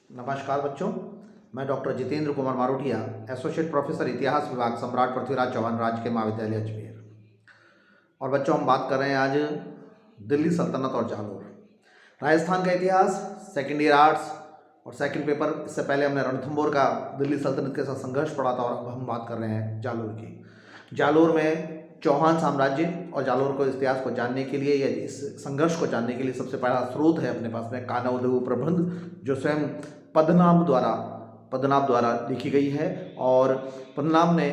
नमस्कार बच्चों, मैं doctor Jitendra Kumar Marotiya, associate professor इतिहास विभाग, सम्राट पृथ्वीराज चौहान राजकीय महाविद्यालय अजमेर। और बच्चों, हम बात कर रहे हैं आज दिल्ली सल्तनत और जालोर। राजस्थान का इतिहास, सेकेंड ईयर आर्ट्स और सेकंड पेपर। इससे पहले हमने रणथंभौर का दिल्ली सल्तनत के साथ संघर्ष पढ़ा था, और अब हम बात कर रहे हैं जालोर की। जालोर में चौहान साम्राज्य और जालोर को इतिहास को जानने के लिए या इस संघर्ष को जानने के लिए सबसे पहला स्रोत है अपने पास में कानवदेव प्रबंध, जो स्वयं पद्मनाभ द्वारा लिखी गई है। और पद्मनाभ ने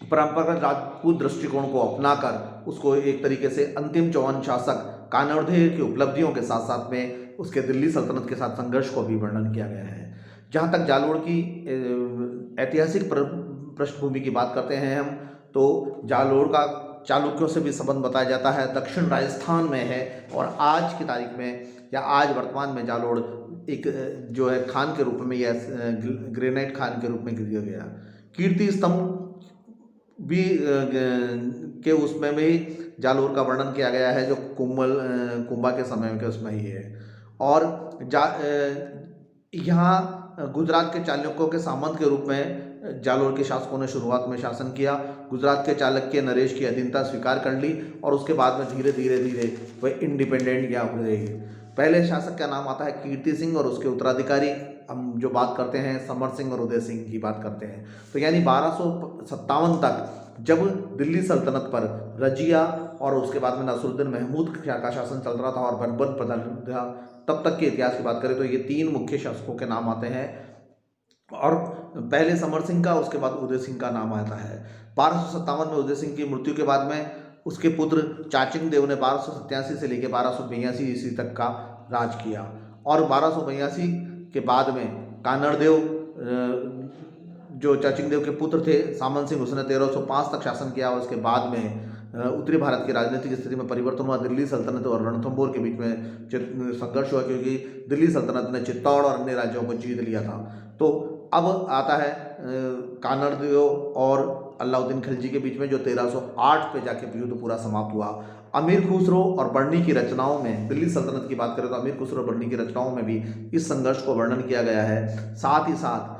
परंपरागत राजपूत दृष्टिकोण को अपनाकर उसको एक तरीके से अंतिम चौहान शासक कानड़देव की उपलब्धियों के साथ साथ में उसके दिल्ली सल्तनत के साथ संघर्ष को भी वर्णन किया गया है। जहाँ तक जालोर की ऐतिहासिक पृष्ठभूमि की बात करते हैं हम, तो जालोर का चालुक्यों से भी संबंध बताया जाता है, दक्षिण राजस्थान में है। और आज की तारीख में या आज वर्तमान में जालोर एक जो है खान के रूप में या ग्रेनाइट खान के रूप में गिर गया। कीर्ति स्तंभ भी के उसमें भी जालोर का वर्णन किया गया है, जो कुंभा के समय के उसमें ही है। और यहाँ गुजरात के चालुक्यों के सामंत के रूप में जालोर के शासकों ने शुरुआत में शासन किया। गुजरात के चालुक्य नरेश की अधीनता स्वीकार कर ली और उसके बाद में धीरे धीरे वह इंडिपेंडेंट या हो गई। पहले शासक का नाम आता है कीर्ति सिंह, और उसके उत्तराधिकारी हम जो बात करते हैं समर सिंह और उदय सिंह की बात करते हैं। तो यानी 1257 तक जब दिल्ली सल्तनत पर रजिया और उसके बाद में नसरुद्दीन महमूद का शासन चल रहा था और बनबन प्रधान था, तब तक के इतिहास की बात करें तो ये तीन मुख्य शासकों के नाम आते हैं। और पहले समर सिंह का, उसके बाद उदय सिंह का नाम आता है। 1257 में उदय सिंह की मृत्यु के बाद में उसके पुत्र चाचिंग देव ने 1287 से लेकर 1282 ईस्वी तक का राज किया। और 1282 के बाद में कानड़देव, जो चाचिंग देव के पुत्र थे सामंत सिंह, उसने 1305 तक शासन किया। और उसके बाद में उत्तरी भारत की राजनीतिक स्थिति में परिवर्तन हुआ। दिल्ली सल्तनत और रणथंभौर के बीच में संघर्ष हुआ, क्योंकि दिल्ली सल्तनत ने चित्तौड़ और अन्य राज्यों को जीत लिया था। तो अब आता है कानड़देव और अलाउद्दीन खिलजी के बीच में, जो 1308 पे जाके युद्ध पूरा समाप्त हुआ। अमीर खुसरो और बर्नी की रचनाओं में, दिल्ली सल्तनत की बात करें तो अमीर खुसरो और बर्नी की रचनाओं में भी इस संघर्ष को वर्णन किया गया है। साथ ही साथ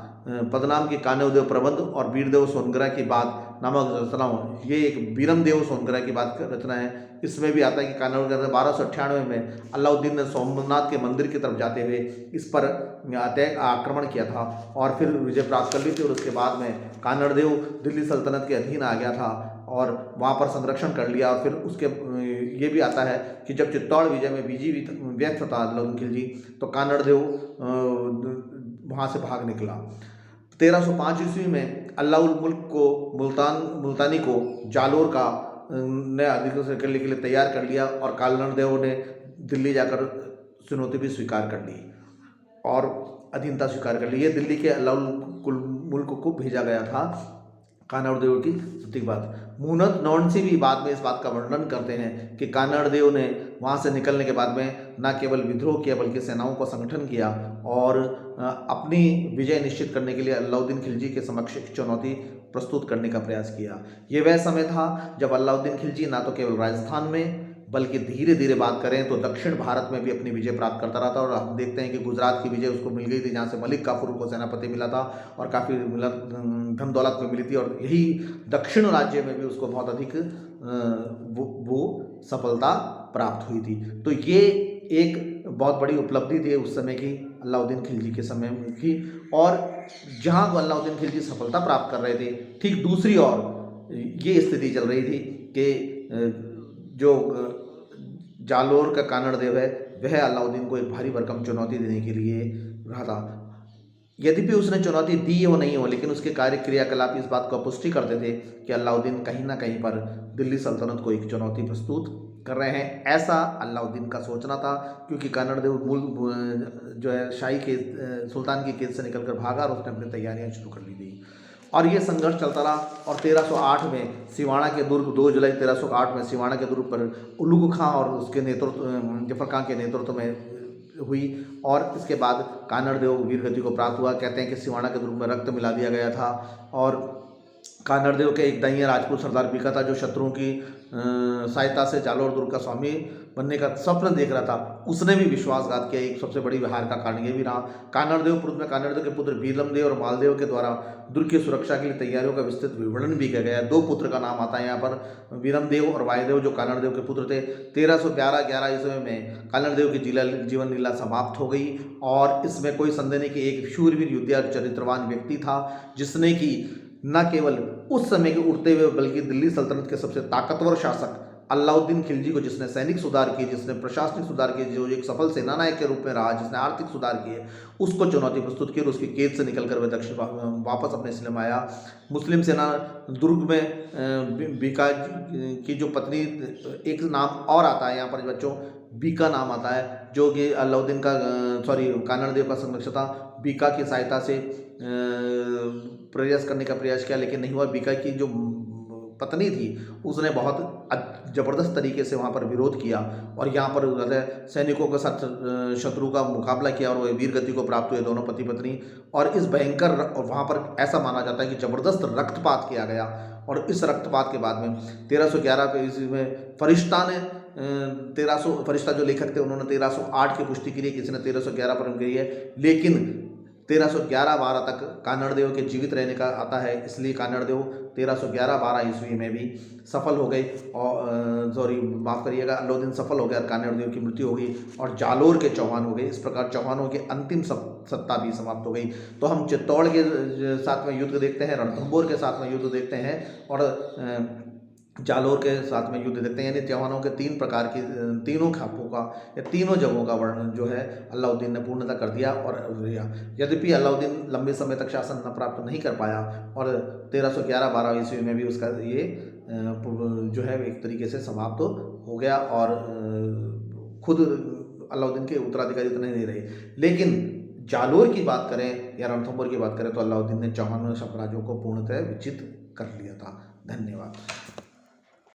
पद्मनाभ की कानवदेव प्रबंध और वीरदेव सोनग्रा की बात नामक रचनाओं, ये एक बीरमदेव सोनग्रा की बात रचना है। इसमें भी आता है कि कानवदेव 1298 में अलाउद्दीन ने सोमनाथ के मंदिर की तरफ जाते हुए इस पर आक्रमण किया था और फिर विजय प्राप्त कर ली थी। और उसके बाद में कानड़देव दिल्ली सल्तनत के अधीन आ गया था और वहाँ पर संरक्षण कर लिया। और फिर उसके ये भी आता है कि जब चित्तौड़ विजय में विजय व्यक्त था अलाउद्दीन खिलजी, तो कानड़देव वहाँ से भाग निकला। 1305 ईस्वी में अल्लाउल मुल्क को मुल्तानी को जालोर का ने अधिकृत करने के लिए तैयार कर लिया। और कानड़देव ने दिल्ली जाकर चुनौती भी स्वीकार कर ली और अधीनता स्वीकार कर ली। ये दिल्ली के अल्लाउल मुल्क को भेजा गया था कानड़देव की सटीक बात। मुनत नौनसी भी बाद में इस बात का वर्णन करते हैं कि कानड़देव ने वहाँ से निकलने के बाद में न केवल विद्रोह किया बल्कि सेनाओं का संगठन किया और अपनी विजय निश्चित करने के लिए अलाउद्दीन खिलजी के समक्ष एक चुनौती प्रस्तुत करने का प्रयास किया। ये वह समय था जब अलाउद्दीन खिलजी ना तो केवल राजस्थान में बल्कि धीरे धीरे बात करें तो दक्षिण भारत में भी अपनी विजय प्राप्त करता रहा था। और हम देखते हैं कि गुजरात की विजय उसको मिल गई थी, जहाँ से मलिक काफूर को सेनापति मिला था और काफ़ी धन दौलत में मिली थी। और यही दक्षिण राज्य में भी उसको बहुत अधिक वो सफलता प्राप्त हुई थी। तो ये एक बहुत बड़ी उपलब्धि थी उस समय की, अलाउद्दीन खिलजी के समय की। और जहाँ अलाउद्दीन खिलजी सफलता प्राप्त कर रहे थे, ठीक दूसरी ओर ये स्थिति चल रही थी कि जो जालोर का कानड़देव है वह अलाउद्दीन को एक भारी भरकम चुनौती देने के लिए रहा था। यद्यपि उसने चुनौती दी हो नहीं हो, लेकिन उसके कार्य क्रियाकलाप इस बात को पुष्टि करते थे कि अलाउद्दीन कहीं ना कहीं पर दिल्ली सल्तनत को एक चुनौती प्रस्तुत कर रहे हैं। ऐसा अलाउद्दीन का सोचना था, क्योंकि कानड़देव मूल जो है शाही के सुल्तान की कैद से निकलकर भागा और उसने अपनी तैयारियां शुरू कर ली थी। और ये संघर्ष चलता रहा। और 1308 में सिवाना के दुर्ग, 2 जुलाई 1308 में सिवाना के दुर्ग पर उलुग खां और उसके नेतृत्व जफर खां के नेतृत्व में हुई। और इसके बाद कानड़देव वीरगति को प्राप्त हुआ। कहते हैं कि सिवाना के दुर्ग में रक्त मिला दिया गया था और कानड़देव के एक दाइया राजपूत सरदार बीका था, जो शत्रुओं की सहायता से जालोर दुर्ग का स्वामी बनने का स्वप्न देख रहा था। उसने भी विश्वासघात किया। एक सबसे बड़ी हार का कारण ये भी रहा। कानड़देव पूर्व में कानड़देव के पुत्र वीरमदेव और मालदेव के द्वारा दुर्ग की सुरक्षा के लिए तैयारियों का विस्तृत विवरण भी किया गया है। 2 पुत्र का नाम आता है यहाँ पर, वीरमदेव और वायुदेव, जो कानड़देव के पुत्र थे। 1311 ईस्वी में कानड़देव की जीवन लीला समाप्त हो गई और इसमें कोई संदेह नहीं कि एक शूरवीर योद्धा चरित्रवान व्यक्ति था, जिसने कि न केवल उस समय के उठते हुए बल्कि दिल्ली सल्तनत के सबसे ताकतवर शासक अलाउद्दीन खिलजी को, जिसने सैनिक सुधार किए, जिसने प्रशासनिक सुधार किए, जो एक सफल सेनानायक के रूप में रहा, जिसने आर्थिक सुधार किए, उसको चुनौती प्रस्तुत की और उसकी कैद से निकलकर वह दक्षिण वापस अपने इस्लाम आया। मुस्लिम सेना दुर्ग में बीका की जो पत्नी, एक नाम और आता है यहाँ पर बच्चों, बीका नाम आता है, जो कि अलाउद्दीन का कानड़देव का संरक्षक था। बीका की सहायता से प्रयास करने का प्रयास किया, लेकिन नहीं हुआ। बीका की जो पत्नी थी उसने बहुत ज़बरदस्त तरीके से वहाँ पर विरोध किया और यहाँ पर सैनिकों के साथ शत्रु का मुकाबला किया और वह वीर गति को प्राप्त हुए दोनों पति पत्नी। और इस भयंकर, और वहाँ पर ऐसा माना जाता है कि ज़बरदस्त रक्तपात किया गया। और इस रक्तपात के बाद में 1311 ईस्वी में फरिश्ता ने फरिश्ता जो लेखक थे, उन्होंने 1308 की पुष्टि की है, किसी ने 1311 पर कही है, लेकिन 1311-12 तक कानड़देव के जीवित रहने का आता है। इसलिए कानड़देव 1311-12 ईस्वी में भी सफल हो गए और माफ़ करिएगा, अलाउद्दीन सफल हो गया और कानड़देव की मृत्यु हो गई और जालोर के चौहान हो गए। इस प्रकार चौहानों की अंतिम सत्ता भी समाप्त हो गई। तो हम चित्तौड़ के साथ में युद्ध देखते हैं, रणथंभौर के साथ में युद्ध देखते हैं और जालोर के साथ में युद्ध देखते हैं। यानी चौहानों के 3 प्रकार की, तीनों खापों का या तीनों जगहों का वर्णन जो है अलाउद्दीन ने पूर्णतः कर दिया और दिया। यद्यपि अलाउद्दीन लंबे समय तक शासन न प्राप्त नहीं कर पाया और 1311-12 ईस्वी में भी उसका ये जो है एक तरीके से समाप्त हो गया और खुद अलाउद्दीन के उत्तराधिकारी उतने नहीं रहे। लेकिन जालोर की बात करें या रणथंभौर की बात करें तो अलाउद्दीन ने चौहान साम्राज्यों को पूर्णतः विचित कर लिया था। धन्यवाद।